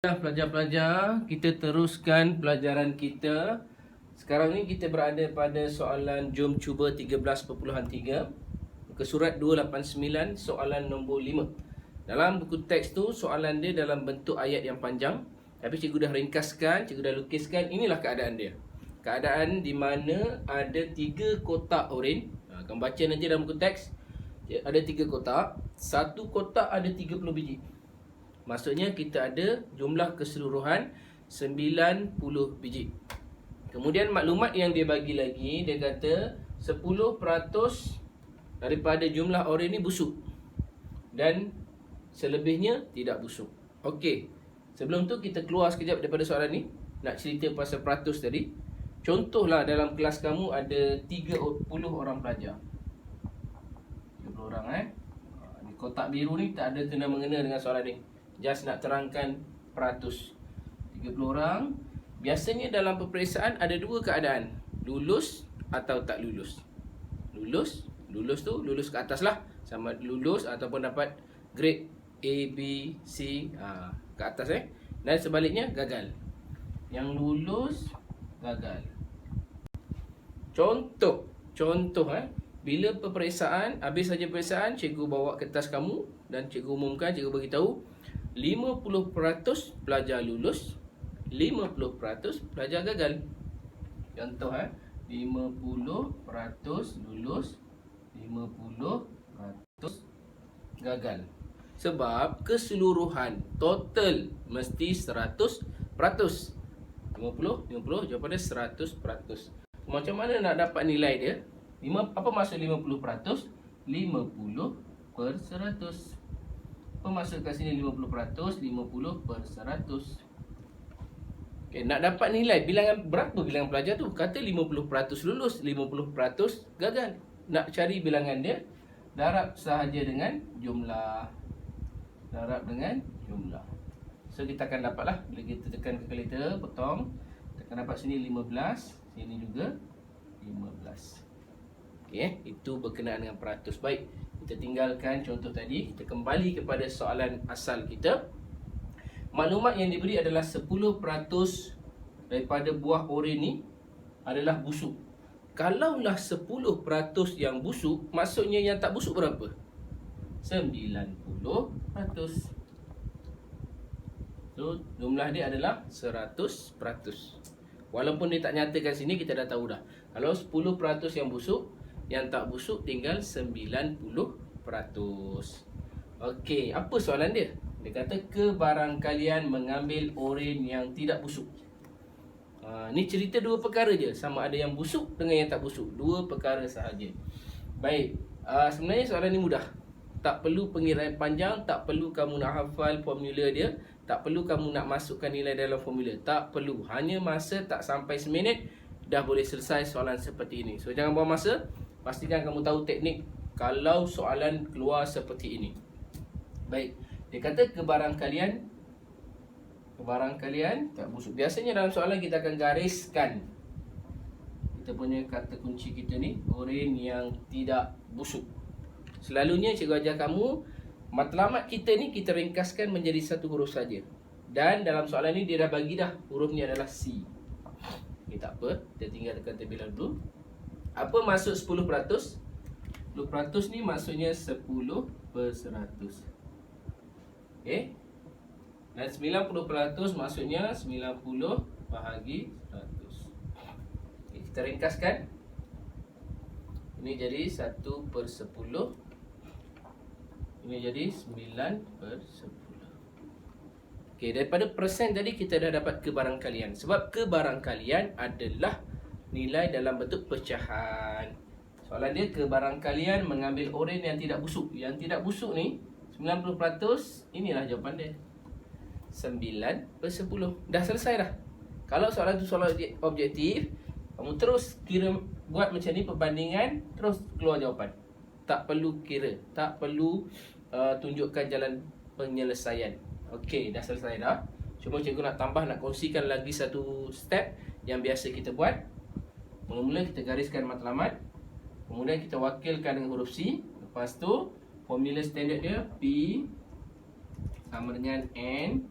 Pelajar-pelajar, kita teruskan pelajaran kita. Sekarang ni kita berada pada soalan jom cuba 13.3 muka surat 289 soalan nombor 5. Dalam buku teks tu soalan dia dalam bentuk ayat yang panjang, tapi cikgu dah ringkaskan, cikgu dah lukiskan. Inilah keadaan dia. Keadaan di mana ada 3 kotak oren. Kamu baca nanti dalam buku teks. Ada 3 kotak. Satu kotak ada 30 biji. Maksudnya kita ada jumlah keseluruhan 90 biji. Kemudian maklumat yang dia bagi lagi, dia kata 10% daripada jumlah oren ni busuk dan selebihnya tidak busuk. Okey. Sebelum tu kita keluar sekejap daripada soalan ni. Nak cerita pasal peratus tadi. Contohlah dalam kelas kamu ada 30 orang pelajar. 30 orang Di kotak biru ni tak ada kena-mengena dengan soalan ni. Just nak terangkan peratus. 30 orang. Biasanya dalam peperiksaan ada 2 keadaan. Lulus atau tak lulus. Lulus tu lulus ke atas lah. Sama lulus ataupun dapat grade A, B, C ke atas Dan sebaliknya gagal. Yang lulus, gagal. Contoh bila peperiksaan, habis saja peperiksaan, cikgu bawa kertas kamu dan cikgu umumkan, cikgu beritahu 50% pelajar lulus, 50% pelajar gagal. Contoh 50% lulus, 50% gagal. Sebab keseluruhan total mesti 100%. 50 jawapan dia 100%. Macam mana nak dapat nilai dia? Apa maksud 50%? 50/100. Apa maksud kat sini 50%? 50/100. Okay, nak dapat nilai berapa bilangan pelajar tu? Kata 50% lulus, 50% gagal. Nak cari bilangan dia, darab sahaja dengan jumlah. So kita akan dapatlah bila kita tekan kalkulator, potong, kita akan dapat sini 15, sini juga 15. Okey, itu berkenaan dengan peratus. Baik, kita tinggalkan contoh tadi, kita kembali kepada soalan asal kita. Maklumat yang diberi adalah 10% daripada buah oren ni adalah busuk. Kalaulah 10% yang busuk, maksudnya yang tak busuk berapa? 90%. So, jumlah dia adalah 100%. Walaupun dia tak nyatakan sini, kita dah tahu dah. Kalau 10% yang busuk, yang tak busuk tinggal 90%. Okey, apa soalan dia? Dia kata kebarangkalian mengambil oren yang tidak busuk. Ni cerita 2 perkara je. Sama ada yang busuk dengan yang tak busuk. 2 perkara sahaja. Baik, sebenarnya soalan ni mudah. Tak perlu pengiraan panjang, tak perlu kamu nak hafal formula dia, tak perlu kamu nak masukkan nilai dalam formula. Tak perlu. Hanya masa tak sampai seminit dah boleh selesai soalan seperti ini. So jangan buang masa. Pastikan kamu tahu teknik kalau soalan keluar seperti ini. Baik, dia kata kebarangkalian tak busuk. Biasanya dalam soalan kita akan gariskan kita punya kata kunci kita ni, oren yang tidak busuk. Selalunya cikgu ajar kamu, matlamat kita ni kita ringkaskan menjadi satu huruf saja. Dan dalam soalan ni dia dah bagi dah huruf ni adalah C. Okay, tak apa, kita tinggal tekan terbilang dulu. Apa maksud 10%? 10% ni maksudnya 10/100. Okay. Dan 90% maksudnya 90/100. Okay, kita ringkaskan. Ini jadi 1/10. Ini jadi 9/10. Okey, daripada persen tadi kita dah dapat kebarangkalian. Sebab kebarangkalian adalah nilai dalam bentuk pecahan. Soalan dia kebarangkalian mengambil oren yang tidak busuk. Yang tidak busuk ni 90%, inilah jawapan dia. 9/10. Dah selesai dah. Kalau soalan tu soalan objektif, kamu terus kira buat macam ni perbandingan, terus keluar jawapan. Tak perlu kira, tak perlu tunjukkan jalan penyelesaian. Okey, dah selesai dah. Cuma cikgu nak tambah, nak kongsikan lagi satu step yang biasa kita buat. Mula-mula kita gariskan matlamat, kemudian kita wakilkan dengan huruf C. Lepas tu formula standard dia P sama dengan N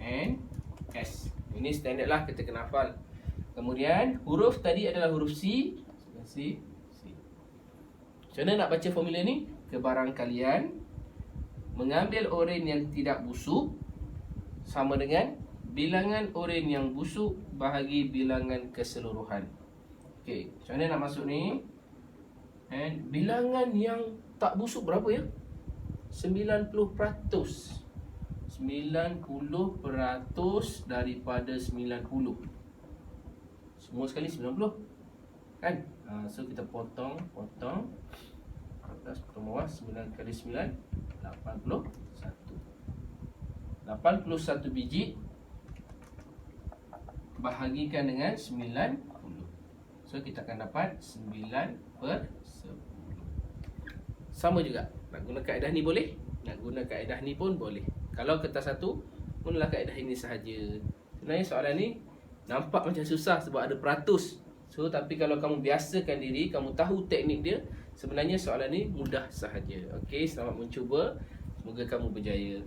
N, S. Ini standard lah, kita kena hafal. Kemudian huruf tadi adalah huruf C. C. Macam mana nak baca formula ni? Kebarangkalian mengambil oren yang tidak busuk sama dengan bilangan oren yang busuk bahagi bilangan keseluruhan. Okey, macam mana nak masuk ni? And bilangan yang tak busuk berapa ya? 90%. 90% daripada 90. Semua sekali 90 kan? So kita potong 14 potong bawah, 9 kali 9 81. 81 biji bahagikan dengan 90. So kita akan dapat 9/10. Sama juga, nak guna kaedah ni boleh, nak guna kaedah ni pun boleh. Kalau kertas satu, gunalah kaedah ini sahaja. Sebenarnya soalan ni nampak macam susah sebab ada peratus. So tapi kalau kamu biasakan diri, kamu tahu teknik dia, sebenarnya soalan ni mudah sahaja. Okey, selamat mencuba. Semoga kamu berjaya.